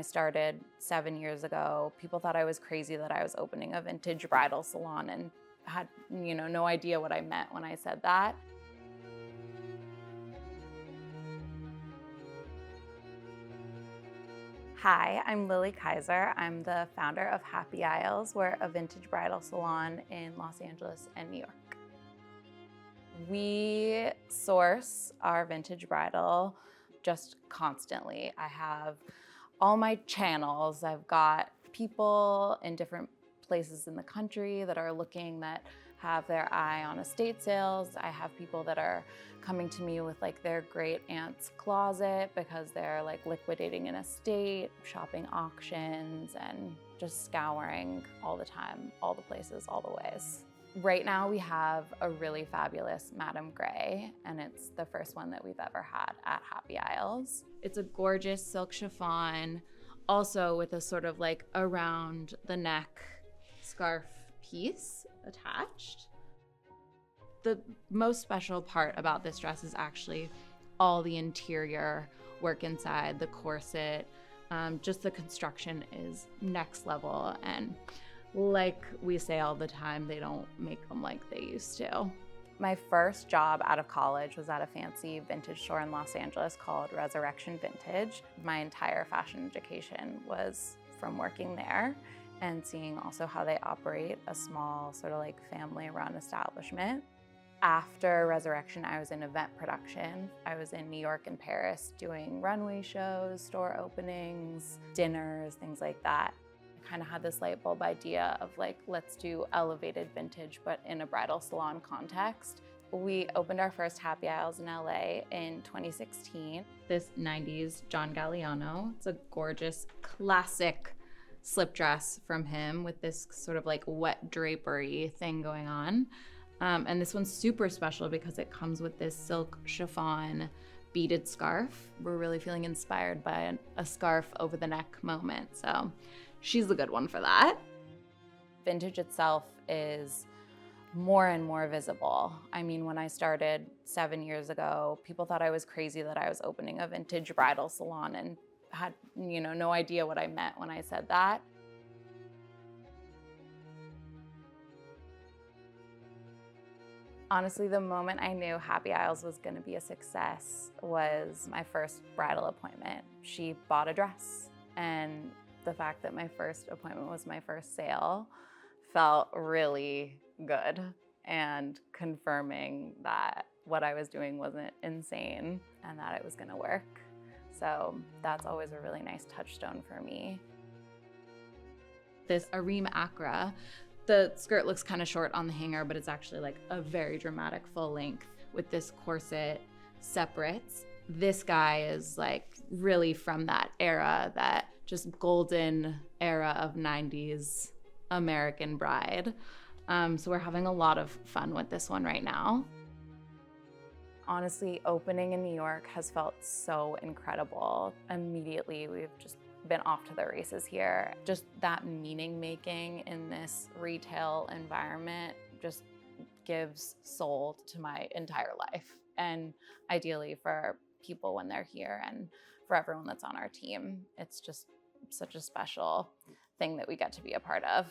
I started 7 years ago, people thought I was crazy that I was opening a vintage bridal salon and had, no idea what I meant when I said that. Hi, I'm Lily Kaizer. I'm the founder of Happy Isles. We're a vintage bridal salon in Los Angeles and New York. We source our vintage bridal just constantly. I have all my channels. I've got people in different places in the country that are looking, that have their eye on estate sales. I have people that are coming to me with like their great aunt's closet because they're like liquidating an estate, shopping auctions, and just scouring all the time, all the places, all the ways. Right now we have a really fabulous Madame Grey, and it's the first one that we've ever had at Happy Isles. It's a gorgeous silk chiffon, also with a sort of like around the neck scarf piece attached. The most special part about this dress is actually all the interior work inside, the corset. Just the construction is next level, and like we say all the time, they don't make them like they used to. My first job out of college was at a fancy vintage store in Los Angeles called Resurrection Vintage. My entire fashion education was from working there and seeing also how they operate a small sort of like family-run establishment. After Resurrection, I was in event production. I was in New York and Paris doing runway shows, store openings, dinners, things like that. I kind of had this light bulb idea of like, let's do elevated vintage, but in a bridal salon context. We opened our first Happy Isles in LA in 2016. This 90s John Galliano. It's a gorgeous, classic slip dress from him with this sort of like wet drapery thing going on. And this one's super special because it comes with this silk chiffon beaded scarf. We're really feeling inspired by a scarf over the neck moment. So she's a good one for that. Vintage itself is more and more visible. I mean, when I started 7 years ago, people thought I was crazy that I was opening a vintage bridal salon and had, no idea what I meant when I said that. Honestly, the moment I knew Happy Isles was going to be a success was my first bridal appointment. She bought a dress, and the fact that my first appointment was my first sale felt really good and confirming that what I was doing wasn't insane and that it was going to work. So that's always a really nice touchstone for me. This Arim Accra, the skirt looks kind of short on the hanger, but it's actually like a very dramatic full length with this corset separates. This guy is like really from that era, that just golden era of 90s American bride. So we're having a lot of fun with this one right now. Honestly, opening in New York has felt so incredible. Immediately, we've just been off to the races here. Just that meaning making in this retail environment just gives soul to my entire life. And ideally for people when they're here and for everyone that's on our team, it's just such a special thing that we get to be a part of.